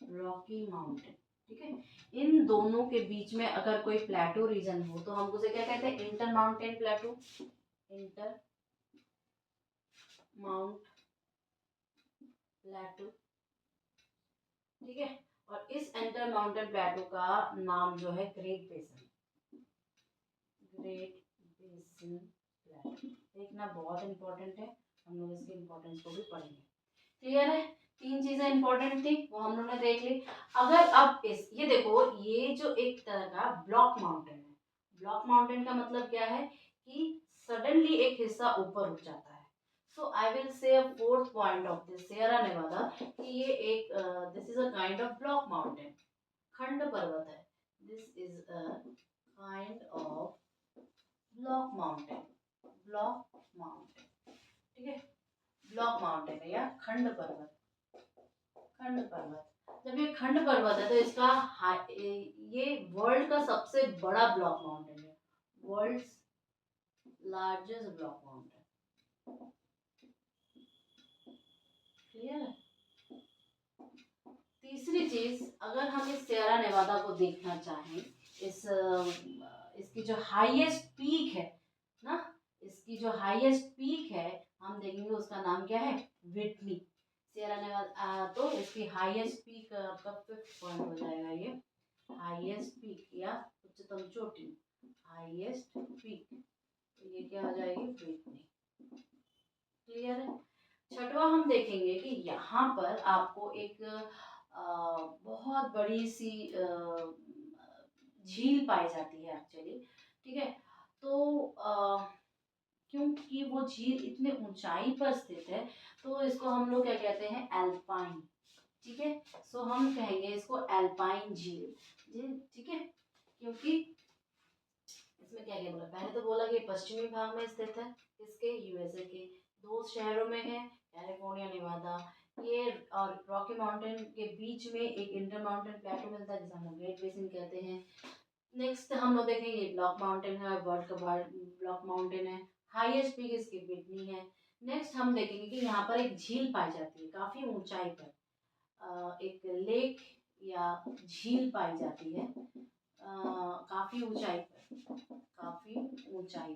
Rocky mountain. ठीक है, इन दोनों के बीच में अगर कोई प्लेटो रीजन हो, तो हम उसे क्या कहते हैं? इंटर माउंटेन प्लेटो, इंटर माउंट प्लेटो। ठीक है, और इस इंटर माउंटेन प्लेटो का नाम जो है ग्रेट बेसिन, ग्रेट बेसिन प्लेटो। देखना बहुत इंपॉर्टेंट है, हम लोग इसके इंपॉर्टेंस को भी पढ़ेंगे। क्लियर है? 3 चीजें इंपॉर्टेंट थी, वो हम लोग ने देख ली। अगर अब ये देखो, ये जो एक तरह का ब्लॉक माउंटेन है, ब्लॉक माउंटेन का मतलब क्या है? कि सडनली एक हिस्सा ऊपर उठ जाता है। सो आई विल से अ fourth point of this Sierra Newada कि ये एक this is a kind of block mountain, खंड पर्वत है। This is a kind of block mountain, block mountain. ठीक है, ब्लॉक माउंटेन है या खंड पर्वत, खंड पर्वत। जब ये खंड पर्वत है तो इसका ये वर्ल्ड का सबसे बड़ा ब्लॉक माउंटेन है, world's largest block mountain. Clear है? तीसरी चीज, अगर हम इस सिएरा नेवादा को देखना चाहें, इसकी जो हाईएस्ट पीक है ना, इसकी जो हाईएस्ट पीक है, हम देखेंगे उसका नाम क्या है? विटनी। सिएरा नेवादा, तो इसकी हाईएस्ट पीक आपका 5th पॉइंट हो जाएगा ये, हाईएस्ट पीक या उच्चतम चोटी, हाईएस्ट पीक, तो ये क्या हो जाएगी? विटनी। क्लियर है? छठवा हम देखेंगे कि यहाँ पर आपको एक बहुत बड़ी सी झील पाई जाती है एक्चुअली। ठीक है, तो क्योंकि वो झील इतने ऊंचाई पर स्थित है, तो इसको हम लोग क्या कहते हैं? एल्पाइन। ठीक है, सो हम कहेंगे इसको एल्पाइन झील जी। ठीक है, क्योंकि इसमें क्या क्या बोला, पहले तो बोला कि पश्चिमी भाग में स्थित है, इसके यूएसए के 2 शहरों में है, कैलिफोर्निया नेवादा। ये और रॉकी माउंटेन के बीच में एक इंटर माउंटेन प्लेटो मिलता है जिसे हम लोग ग्रेट बेसिन कहते हैं। नेक्स्ट हम लोग देखेंगे ब्लॉक माउंटेन है, वर्ल्ड का ब्लॉक माउंटेन है, हाईएस्ट पीक इसकी विटनी है। नेक्स्ट हम देखेंगे कि यहाँ पर एक झील पाई जाती है काफी ऊंचाई पर, एक लेक या झील पाई जाती है, काफी ऊंचाई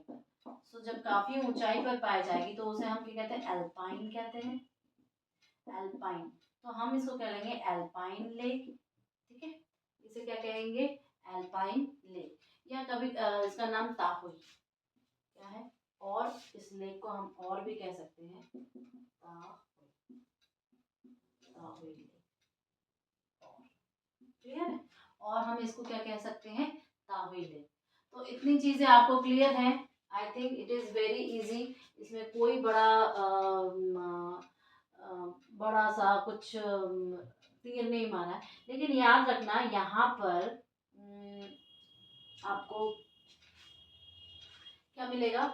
पर। सो जब काफी ऊंचाई पर पाई जाएगी तो उसे हम क्या कहते हैं, एल्पाइन कहते हैं, एल्पाइन। तो हम इसको क्या लेंगे, एल्पाइन लेक, ठीक है, इसे क्या कहेंगे, एल्पाइन लेक, या कभी इसका नाम ताहुई क्या है, और इस लेक को हम और भी कह सकते हैं ताहुई, ताहुई लेक, क्लियर है, और हम इसको क्या कह सकते हैं, ताहुई लेक। तो इतनी चीजें आपको क्लियर हैं, I think it is very easy, इसमें कोई बड़ा सा कुछ क्लियर नहीं माना है, लेकिन याद रखना यहाँ पर आपको क्या मिलेगा,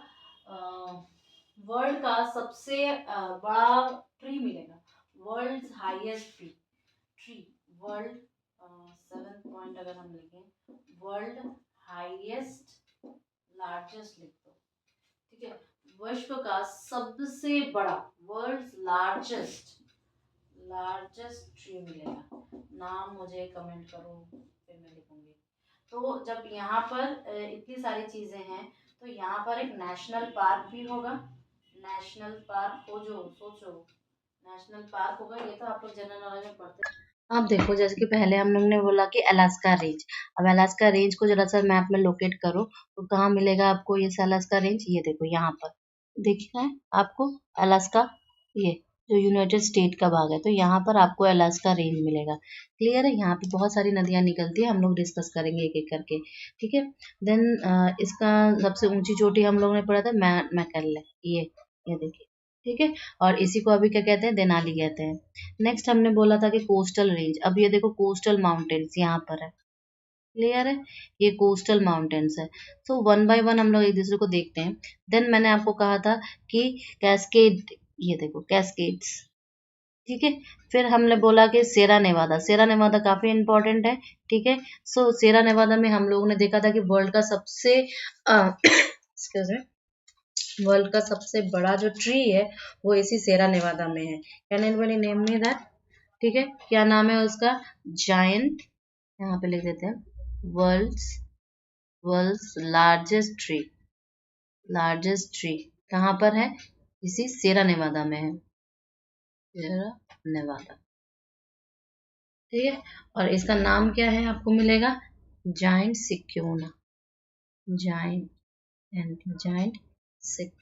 वर्ल्ड का सबसे बड़ा ट्री मिलेगा, world highest tree, world 7 point अगर हम लिखें, वर्ल्ड हाईएस्ट, लार्जेस्ट लिख दो, ठीक है, विश्व का सबसे बड़ा, वर्ल्ड लार्जेस्ट, ट्री मिलेगा, नाम मुझे कमेंट करो फिर मैं लिखूंगी। तो जब यहाँ पर इतनी सारी चीजें हैं, तो यहाँ पर एक नेशनल पार्क भी होगा, नेशनल पार्क सोचो नेशनल पार्क होगा, ये तो आप लोग जनरल नॉलेज में पढ़ते हैं। अब देखो, जैसे कि पहले हम लोग ने बोला कि अलास्का रेंज, अब अलास्का रेंज को जरा सा मैप में लोकेट करो तो कहाँ मिलेगा आपको ये अलास्का रेंज, ये देखो यहाँ पर देखना है आपको, अलास्का, ये जो यूनाइटेड स्टेट का भाग है, तो यहाँ पर आपको अलास्का रेंज मिलेगा, क्लियर है। यहाँ पे बहुत सारी नदियाँ निकलती है, हम लोग डिस्कस करेंगे एक एक करके, ठीक है। देन इसका सबसे ऊंची चोटी हम लोग ने पढ़ा था मैकल्ले, ये देखिए, ठीक है, और इसी को अभी क्या कहते हैं, देनाली कहते हैं। नेक्स्ट हमने बोला था कि कोस्टल रेंज, अब ये देखो कोस्टल माउंटेन्स यहाँ पर है, क्लियर है, ये कोस्टल माउंटेन्स है। सो वन बाय वन हम लोग एक दूसरे को देखते हैं। देन मैंने आपको कहा था कि कैस्केड, ये देखो कैस्केड्स, ठीक है। फिर हमने बोला कि सेरा नेवादा, सेरा नेवादा काफी इंपॉर्टेंट है, ठीक है। सो सेरा नेवादा में हम लोगों ने देखा था कि वर्ल्ड का सबसे एक्सक्यूज मी, वर्ल्ड का सबसे बड़ा जो ट्री है वो इसी सेरा नेवादा में है। Can anybody name me that, ठीक है, क्या नाम है उसका, जायंट, यहाँ पे लिख देते हैं, वर्ल्ड्स लार्जेस्ट ट्री कहाँ पर है, इसी सेरा नेवादा में है, सेरा नेवादा, ठीक है। और इसका नाम क्या है आपको मिलेगा, जायंट सिक्योना, जायंट सिक,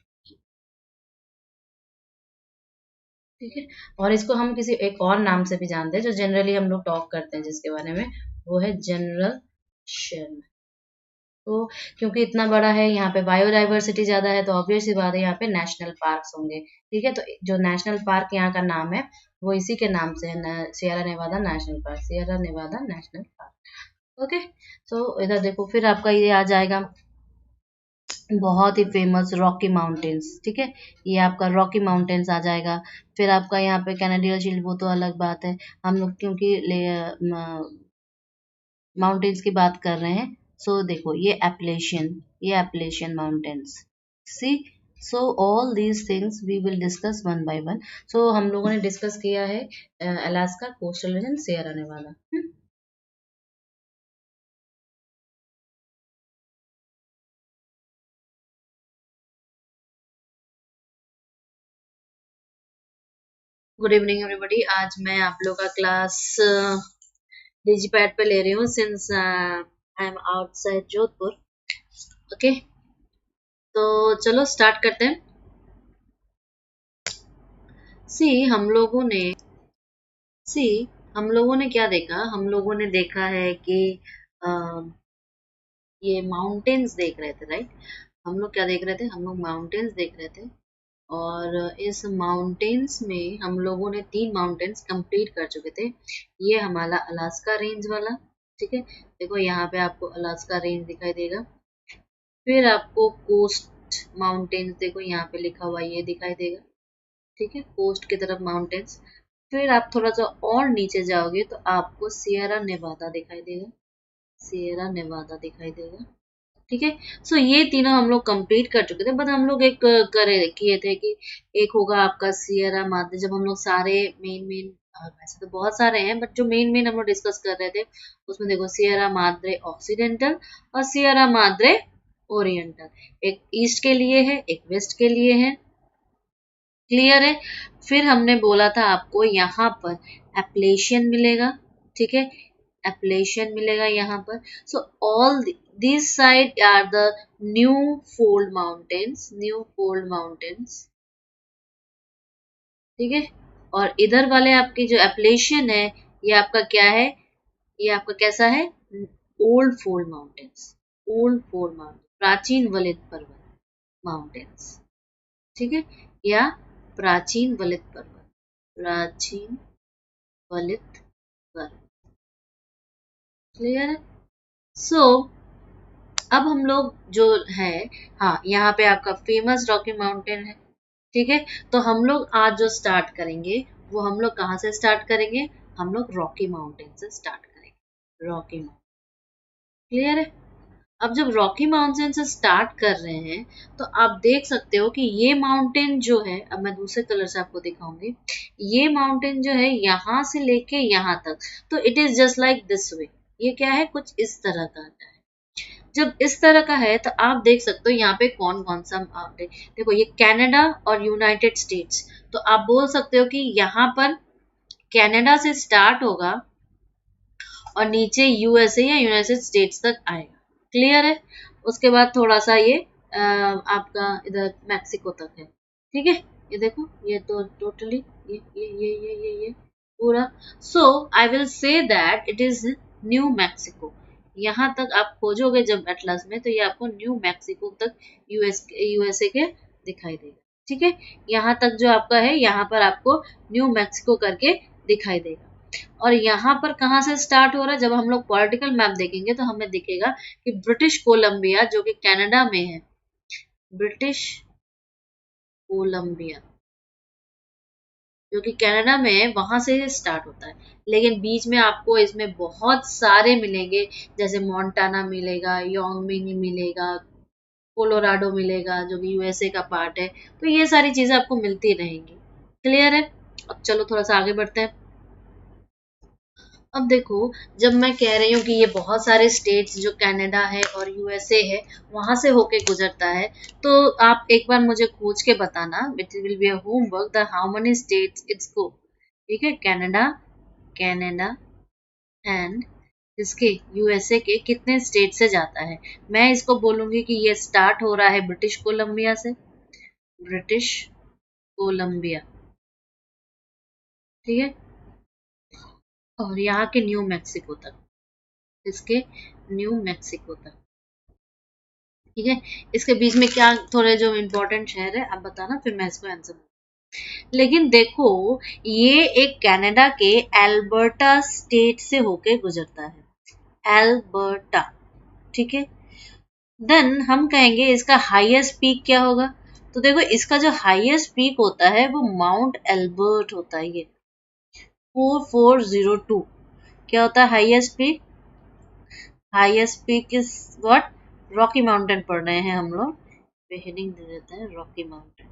ठीक है। और इसको हम किसी एक और नाम से भी जानते हैं जो जनरली हम लोग टॉक करते हैं जिसके बारे में, वो है जनरल शेरमैन। तो क्योंकि इतना बड़ा है, यहाँ पे बायोडाइवर्सिटी ज्यादा है, तो ऑब्वियस सी बात है यहाँ पे नेशनल पार्क्स होंगे, ठीक है। तो जो नेशनल पार्क यहाँ का नाम है वो इसी के नाम से है, Sierra Nevada National Park, Sierra Nevada National Park, okay. So इधर देखो, फिर आपका ये आ जाएगा बहुत ही फेमस रॉकी माउंटेन्स, ठीक है, ये आपका रॉकी माउंटेन्स आ जाएगा। फिर आपका यहाँ पे कैनेडियन शील्ड, वो तो अलग बात है, हम लोग क्योंकि माउंटेन्स की बात कर रहे हैं। सो देखो ये Appalachian mountains, see, so all these things we will discuss one by one. So हम लोगों ने डिस्कस किया है Alaska, coastal region, Sierra Nevada. Good evening everybody, आज मैं आप लोग का क्लास डिजीपैड पे ले रही हूँ since I am outside Jodhpur, okay. तो चलो स्टार्ट करते हैं। सी हम लोगों ने क्या देखा, हम लोगों ने देखा है कि ये माउंटेन्स देख रहे थे, राइट। हम लोग क्या देख रहे थे, हम लोग माउंटेन्स देख रहे थे, और इस माउंटेन्स में हम लोगों ने 3 माउंटेन्स कंप्लीट कर चुके थे। ये हमारा अलास्का रेंज वाला, ठीक है, देखो यहाँ पे आपको अलास्का रेंज दिखाई देगा। फिर आपको कोस्ट माउंटेन्स, देखो यहाँ पे लिखा हुआ ये दिखाई देगा, ठीक है, कोस्ट की तरफ माउंटेन्स। फिर आप थोड़ा सा और नीचे जाओगे तो आपको सियरा नेवादा दिखाई देगा, सियरा नेवादा दिखाई देगा, ठीक है। सो ये तीनों हम लोग कंप्लीट कर चुके थे, बट हम लोग एक करे किए थे कि एक होगा आपका सियरा माद्रे, जब हम लोग सारे मेन मेन, वैसे तो बहुत सारे हैं बट जो मेन मेन हम लोग डिस्कस कर रहे थे उसमें देखो सियरा माद्रे ऑक्सीडेंटल और सियरा माद्रे ओरिएंटल, एक ईस्ट के लिए है एक वेस्ट के लिए है। क्लियर है। फिर हमने बोला था आपको यहाँ पर एप्लेशियन मिलेगा, ठीक है, एप्लेशियन मिलेगा यहाँ पर। So all this side are the new fold mountains, new fold mountains, ठीक है। और इधर वाले आपके जो एप्लेशियन है ये आपका क्या है, ये आपका कैसा है, old fold mountains, old fold mountain, प्राचीन वलित पर्वत माउंटेन्स, ठीक है, या प्राचीन वलित पर्वत, प्राचीन वलित पर्वत। क्लियर है। सो अब हम लोग जो है, हाँ यहाँ पे आपका फेमस रॉकी माउंटेन है, ठीक है। तो हम लोग आज जो स्टार्ट करेंगे वो हम लोग कहाँ से स्टार्ट करेंगे, हम लोग रॉकी माउंटेन से स्टार्ट करेंगे, रॉकी माउंटेन। क्लियर है। अब जब रॉकी माउंटेन से स्टार्ट कर रहे हैं तो आप देख सकते हो कि ये माउंटेन जो है, अब मैं दूसरे कलर से आपको दिखाऊंगी, ये माउंटेन जो है यहाँ से लेके यहाँ तक, तो it is just like this way, ये क्या है, कुछ इस तरह का है। जब इस तरह का है तो आप देख सकते हो यहाँ पे कौन कौन सा देखो, ये कनाडा और यूनाइटेड स्टेट्स, तो आप बोल सकते हो कि यहाँ पर कनाडा से स्टार्ट होगा और नीचे यूएसए या यूनाइटेड स्टेट्स तक आएगा। क्लियर है। उसके बाद थोड़ा सा ये आपका इधर मैक्सिको तक है, ठीक है। ये देखो, ये तो टोटली ये पूरा। So I will say that it is New Mexico. यहाँ तक आप खोजोगे जब एटलस में तो ये आपको न्यू मैक्सिको तक यूएसए के दिखाई देगा, ठीक है। यहाँ तक जो आपका है यहाँ पर आपको न्यू मैक्सिको करके दिखाई देगा। और यहाँ पर कहाँ से स्टार्ट हो रहा है, जब हम लोग पॉलिटिकल मैप देखेंगे तो हमें दिखेगा कि ब्रिटिश कोलंबिया जो कि कनाडा में है, ब्रिटिश कोलंबिया जो कि कनाडा में है, वहां से स्टार्ट होता है। लेकिन बीच में आपको इसमें बहुत सारे मिलेंगे, जैसे मोंटाना मिलेगा, योंगमिंग मिलेगा, कोलोराडो मिलेगा जो कि यूएसए का पार्ट है, तो ये सारी चीजें आपको मिलती रहेंगी। क्लियर है। अब चलो थोड़ा सा आगे बढ़ते हैं। अब देखो, जब मैं कह रही हूँ कि ये बहुत सारे स्टेट्स जो कनाडा है और यूएसए है वहां से होके गुजरता है, तो आप एक बार मुझे खोज के बताना, it will be a homework, the how many states it's go, ठीक है। कनाडा, कनाडा एंड इसके यूएसए के कितने स्टेट से जाता है। मैं इसको बोलूंगी कि ये स्टार्ट हो रहा है ब्रिटिश कोलंबिया से, ब्रिटिश कोलंबिया, ठीक है, और यहाँ के न्यू मैक्सिको तक, इसके न्यू मैक्सिको तक, ठीक है। इसके बीच में क्या थोड़े जो इम्पोर्टेंट शहर है आप बताना, फिर मैं इसको आंसर। लेकिन देखो, ये एक कनाडा के एल्बर्टा स्टेट से होके गुजरता है, एल्बर्टा, ठीक है। देन हम कहेंगे इसका हाईएस्ट पीक क्या होगा, तो देखो इसका जो हाईएस्ट पीक होता है वो माउंट एल्बर्ट होता है, ये 4402। क्या होता है highest peak, highest peak is what, Rocky mountain पढ़ रहे हैं हम लोग, हेडिंग दे देते हैं रॉकी माउंटेन,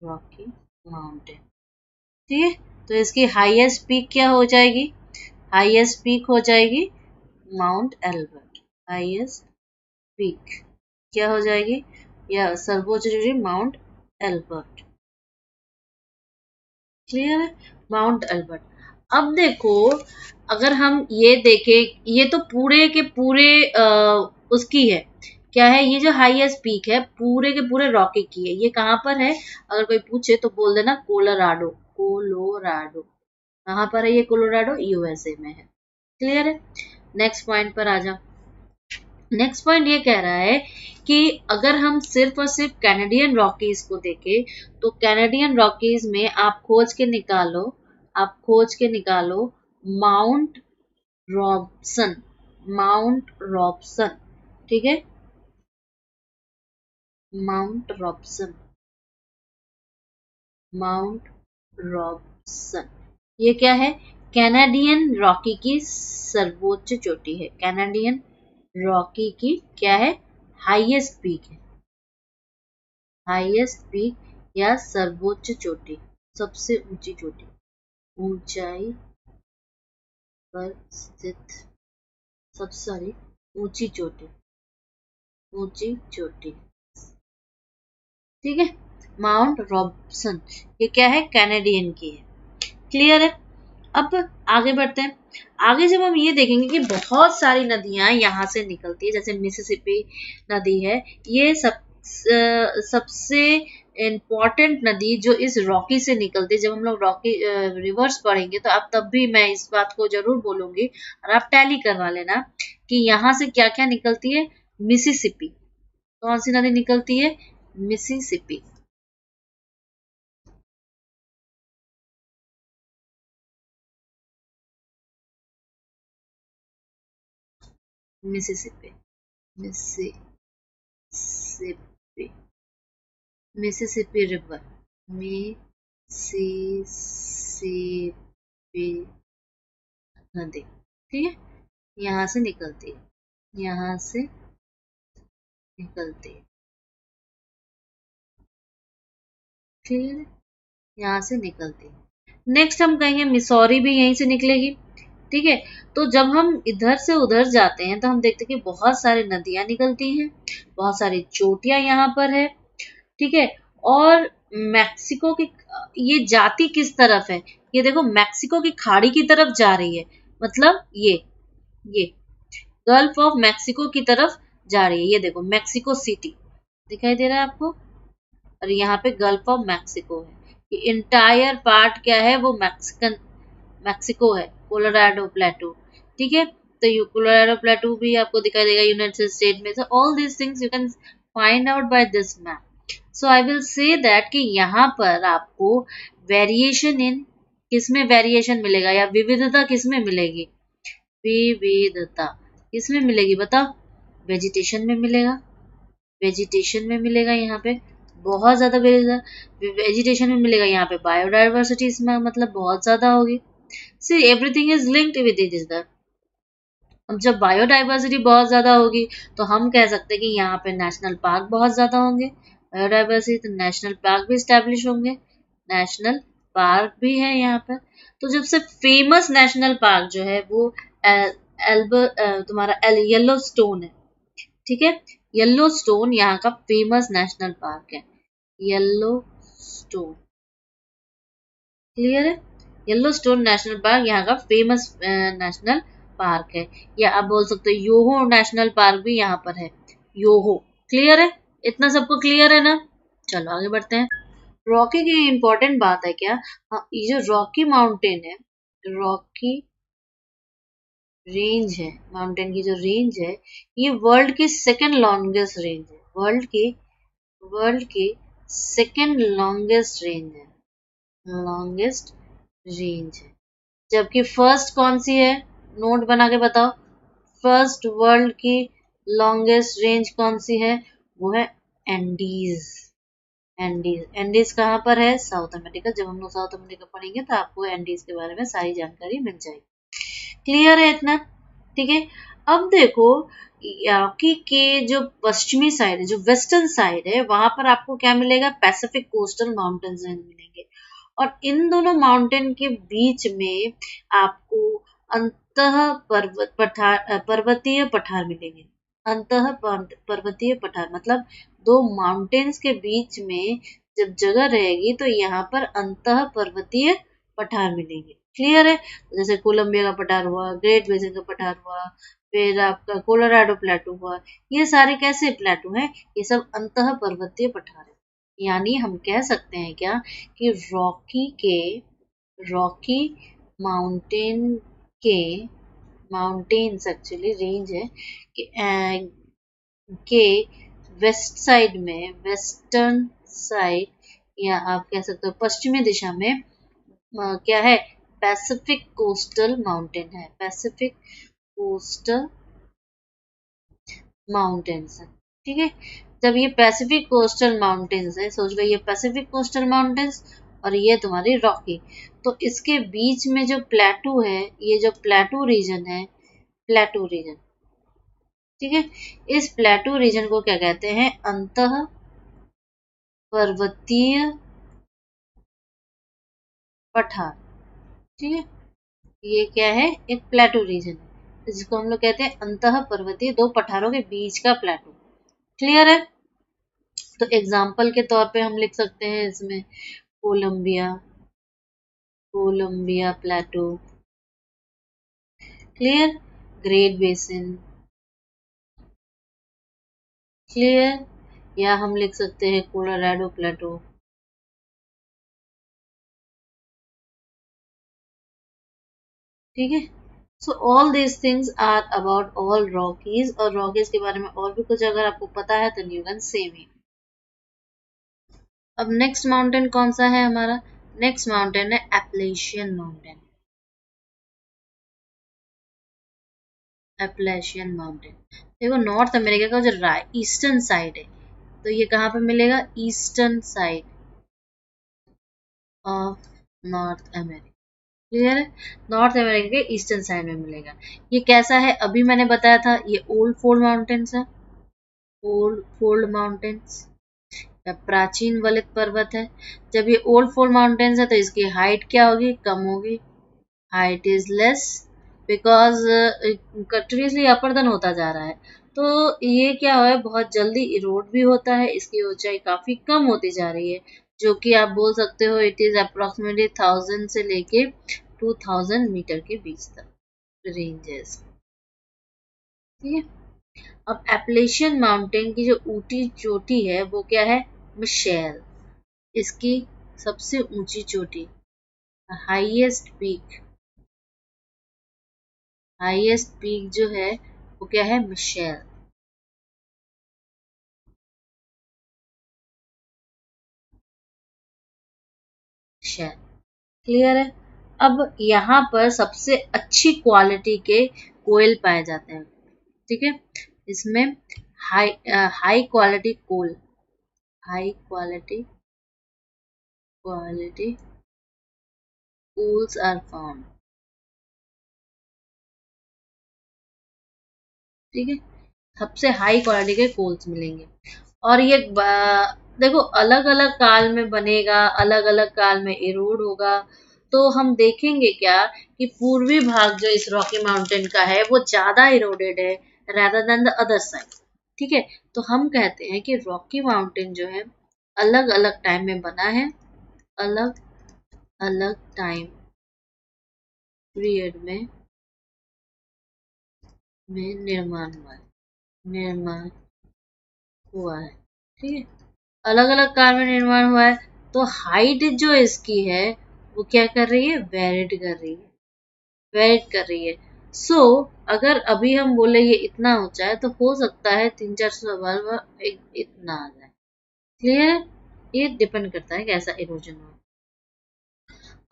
रॉकी माउंटेन, ठीक है। तो इसकी हाईएस्ट पीक क्या हो जाएगी, हाईएस्ट पीक हो जाएगी माउंट एल्बर्ट, हाईएस्ट पीक क्या हो जाएगी, या सर्वोच्च चोटी माउंट एल्बर्ट। क्लियर है, माउंट एल्बर्ट। अब देखो, अगर हम ये देखें, ये तो पूरे के पूरे उसकी है, क्या है, ये जो हाईएस्ट पीक है पूरे के पूरे रॉकी की है। ये कहाँ पर है, अगर कोई पूछे तो बोल देना कोलोराडो, कोलोराडो। कहाँ पर है ये कोलोराडो, यूएसए में है। क्लियर है। नेक्स्ट पॉइंट पर आ जाओ। नेक्स्ट पॉइंट ये कह रहा है कि अगर हम सिर्फ और सिर्फ कैनेडियन रॉकीज को देखें तो कैनेडियन रॉकीज में आप खोज के निकालो, आप खोज के निकालो माउंट रॉबसन, माउंट रॉबसन, ठीक है, माउंट रॉबसन, माउंट रॉबसन। ये क्या है, कैनेडियन रॉकी की सर्वोच्च चोटी है, कैनेडियन रॉकी की क्या है, हाईएस्ट पीक है, हाईएस्ट पीक या सर्वोच्च चोटी, सबसे ऊंची चोटी, ऊंचाई पर स्थित सबसे सारी ऊंची चोटी, ऊंची चोटी, ठीक है। माउंट रॉबसन ये क्या है, कैनेडियन की है, क्लियर है। अब आगे बढ़ते हैं। आगे जब हम ये देखेंगे कि बहुत सारी नदियां यहाँ से निकलती है, जैसे मिसिसिपी नदी है, ये सबसे इम्पोर्टेंट नदी जो इस रॉकी से निकलती है। जब हम लोग रॉकी रिवर्स पढ़ेंगे तो आप तब भी मैं इस बात को जरूर बोलूंगी और आप टैली करवा लेना कि यहाँ से क्या क्या निकलती है। मिसिसिपी, कौन सी नदी निकलती है, Mississippi, Mississippi, Mississippi, Mississippi river, Mississippi नदी, ठीक है, यहाँ से निकलती है, यहाँ से निकलती है, ठीक है, यहाँ से निकलती है। नेक्स्ट हम कहेंगे मिसौरी भी यहीं से निकलेगी, ठीक है। तो जब हम इधर से उधर जाते हैं तो हम देखते हैं कि बहुत सारी नदियां निकलती हैं, बहुत सारी चोटियां यहाँ पर है, ठीक है। और मैक्सिको की ये जाती किस तरफ है, ये देखो मैक्सिको की खाड़ी की तरफ जा रही है, मतलब ये गल्फ ऑफ मैक्सिको की तरफ जा रही है। ये देखो मैक्सिको सिटी दिखाई दे रहा है आपको, और यहाँ पे गल्फ ऑफ मैक्सिको है। ये इंटायर पार्ट क्या है, वो मैक्सिको है, कोलोराडो प्लेटू, ठीक है। तो ये कोलोराडो प्लेटू भी आपको दिखाई देगा यूनाइटेड स्टेट में। so all these things you can find out by this map. so I will say that कि यहाँ पर आपको वेरिएशन इन किसमें वेरिएशन मिलेगा या विविधता किसमें मिलेगी, विविधता किसमें मिलेगी बताओ, वेजिटेशन में मिलेगा, वेजिटेशन में मिलेगा, यहाँ पे बहुत ज्यादा वेजिटेशन में मिलेगा, यहाँ पे बायोडाइवर्सिटी इसमें मतलब बहुत ज्यादा होगी। See everything is linked with it is the, अब जब बायोडाइवर्सिटी बहुत ज्यादा होगी तो हम कह सकते हैं कि यहाँ पे नेशनल पार्क बहुत ज्यादा होंगे, बायोडाइवर्सिटी तो नेशनल पार्क भी स्टैब्लिश होंगे, नेशनल पार्क भी है यहाँ पर। तो जब से फेमस नेशनल पार्क जो है वो तुम्हारा येलो स्टोन है, ठीक है। येलो स्टोन यहाँ का फेमस नेशनल पार्क है, येलो स्टोन, क्लियर है। येलो स्टोन नेशनल पार्क यहाँ का फेमस नेशनल पार्क है, या आप बोल सकते हो योहो नेशनल पार्क भी यहाँ पर है, योहो, क्लियर है, इतना सबको क्लियर है ना। चलो आगे बढ़ते हैं। रॉकी की इंपॉर्टेंट बात है क्या, हाँ, ये जो रॉकी माउंटेन है, रॉकी रेंज है, माउंटेन की जो रेंज है, ये वर्ल्ड की सेकंड लॉन्गेस्ट रेंज है, वर्ल्ड की सेकंड लॉन्गेस्ट रेंज है, लॉन्गेस्ट रेंज है। जबकि फर्स्ट कौन सी है, नोट बना के बताओ, फर्स्ट वर्ल्ड की लॉन्गेस्ट रेंज कौन सी है, वो है एंडीज, एंडीज, एंडीज कहाँ पर है, साउथ अमेरिका। जब हम लोग साउथ अमेरिका पढ़ेंगे तो आपको एंडीज के बारे में सारी जानकारी मिल जाएगी, क्लियर है इतना, ठीक है। अब देखो याकी के जो पश्चिमी साइड है, जो वेस्टर्न साइड है, वहां पर आपको क्या मिलेगा, पैसिफिक कोस्टल माउंटेन्स मिलेंगे, और इन दोनों माउंटेन के बीच में आपको अंतः पर्वतीय पठार मिलेंगे, अंतः पर्वतीय पठार मतलब दो माउंटेन्स के बीच में जब जगह रहेगी तो यहाँ पर अंतः पर्वतीय पठार मिलेंगे, क्लियर है। जैसे कोलंबिया का पठार हुआ, ग्रेट बेसिन का पठार हुआ, फिर आपका कोलोराडो प्लेटू हुआ, ये सारे कैसे प्लेटू हैं, ये सब अंतः पर्वतीय पठार है। यानी हम कह सकते हैं क्या कि रॉकी माउंटेन के माउंटेन्स एक्चुअली रेंज है कि के वेस्ट साइड में, वेस्टर्न साइड, या आप कह सकते हो पश्चिमी दिशा में क्या है, पैसिफिक कोस्टल माउंटेन है, पैसिफिक कोस्टल माउंटेन्स है, ठीक है। जब ये पैसिफिक कोस्टल माउंटेन्स है, सोच लो ये पैसिफिक कोस्टल माउंटेन्स और ये तुम्हारी रॉकी, तो इसके बीच में जो प्लेटू है, ये जो प्लेटू रीजन है, प्लेटू रीजन, ठीक है। इस प्लेटू रीजन को क्या कहते हैं? अंतः पर्वतीय पठार। ठीक है, ये क्या है? एक प्लेटू रीजन है जिसको हम लोग कहते हैं अंतः पर्वतीय, दो पठारों के बीच का प्लेटू। क्लियर है? तो एग्जाम्पल के तौर पे हम लिख सकते हैं इसमें Columbia, Columbia plateau. Clear? Great basin. Clear? या हम लिख सकते हैं कोलोराडो प्लेटू। ठीक है। So all this things are about all Rockies, और रॉकीज के बारे में और भी कुछ अगर आपको पता है तो यू कैन से मी। अब नेक्स्ट माउंटेन कौन सा है हमारा? नेक्स्ट माउंटेन है एप्लेशियन माउंटेन। एप्लेशियन माउंटेन देखो, नॉर्थ अमेरिका का जो ईस्टर्न साइड है, तो ये कहाँ पे मिलेगा? Eastern side of north America. Clear है? नॉर्थ अमेरिका के ईस्टर्न साइड में मिलेगा। ये कैसा है? अभी मैंने बताया था, ये ओल्ड फोल्ड माउंटेन्स है। ओल्ड फोल्ड माउंटेन्स या प्राचीन वलित पर्वत है। जब ये ओल्ड फोल्ड माउंटेन्स है तो इसकी हाइट क्या होगी? कम होगी। Height is less because continuously upper than होता जा रहा है, तो ये क्या है? बहुत जल्दी इरोड भी होता है, इसकी ऊंचाई काफी कम होती जा रही है, जो कि आप बोल सकते हो इट इज अप्रोक्सीमेटली 1000 से लेके 2000 मीटर के बीच तक रेंजेस। ठीक है। अब एप्लेशियन माउंटेन की जो ऊंची चोटी है वो क्या है? मिशेल। इसकी सबसे ऊंची चोटी, हाईएस्ट पीक, हाईएस्ट पीक जो है वो क्या है? मिशेल। क्लियर है? अब यहाँ पर सबसे अच्छी क्वालिटी के कोयल पाए जाते हैं। ठीक है, इसमें high quality coal, high quality coals are found. ठीक है, सबसे हाई क्वालिटी के कोल्स मिलेंगे। और ये देखो, अलग अलग काल में बनेगा, अलग अलग काल में इरोड होगा, तो हम देखेंगे क्या कि पूर्वी भाग जो इस रॉकी माउंटेन का है वो ज्यादा इरोडेड है rather than the other side. ठीक है, तो हम कहते हैं कि रॉकी माउंटेन जो है अलग अलग टाइम में बना है, अलग अलग टाइम पीरियड में निर्माण हुआ है। ठीक है, अलग अलग काल में निर्माण हुआ है, तो हाइट जो इसकी है वो क्या कर रही है? वेरिड कर रही है, वेरिड कर रही है। सो अगर अभी हम बोले ये इतना ऊंचा है, तो हो सकता है 300-400 साल में इतना आ जाए। क्लियर है? ये डिपेंड करता है कैसा इरोजन हो।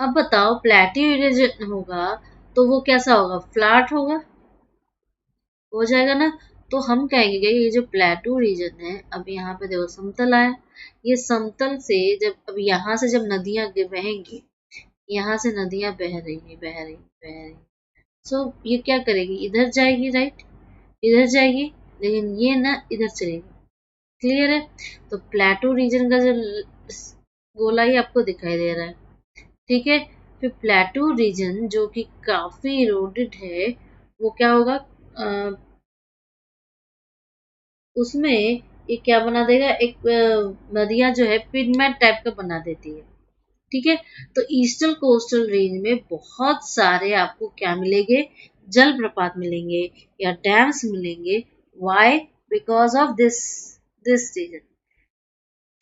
अब बताओ, प्लेट्यू इरोजन होगा तो वो कैसा होगा? फ्लैट होगा, हो जाएगा ना। तो हम कहेंगे कि ये जो प्लेटू रीजन है, अब यहाँ पे देखो समतल आया, ये समतल से जब, अब यहाँ से जब नदियां बहेंगी, यहाँ से नदियां बह रही है, बह रही बह रही, सो ये क्या करेगी? इधर जाएगी, राइट, इधर जाएगी, लेकिन ये ना इधर चलेगी। क्लियर है? तो प्लेटू रीजन का जो गोला ही आपको दिखाई दे रहा है। ठीक है, फिर प्लेटू रीजन जो कि काफी इरोडेड है, वो क्या होगा? उसमें ये क्या बना देगा? एक नदियां जो है पिगमेंट टाइप का बना देती है। ठीक है, तो ईस्टर्न कोस्टल रेंज में बहुत सारे आपको क्या मिलेंगे? जलप्रपात मिलेंगे या डैम्स मिलेंगे। Why? Because of this reason.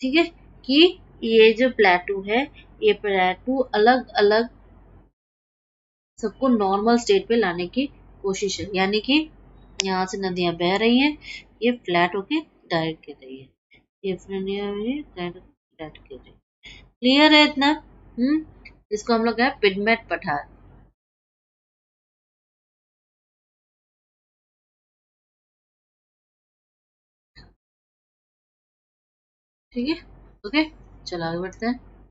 ठीक है, कि ये जो प्लेटू है, ये प्लेटू अलग अलग सबको नॉर्मल स्टेट पे लाने की कोशिश है, यानी कि यहाँ से नदियां बह रही हैं, ये फ्लैट होके डायरेक्ट गिर रही है, ये डायरेक्ट गिर रही है। क्लियर है इतना? इसको हम लोग है पिगमेंट पठार। ठीक है, ओके, चलो आगे बढ़ते हैं।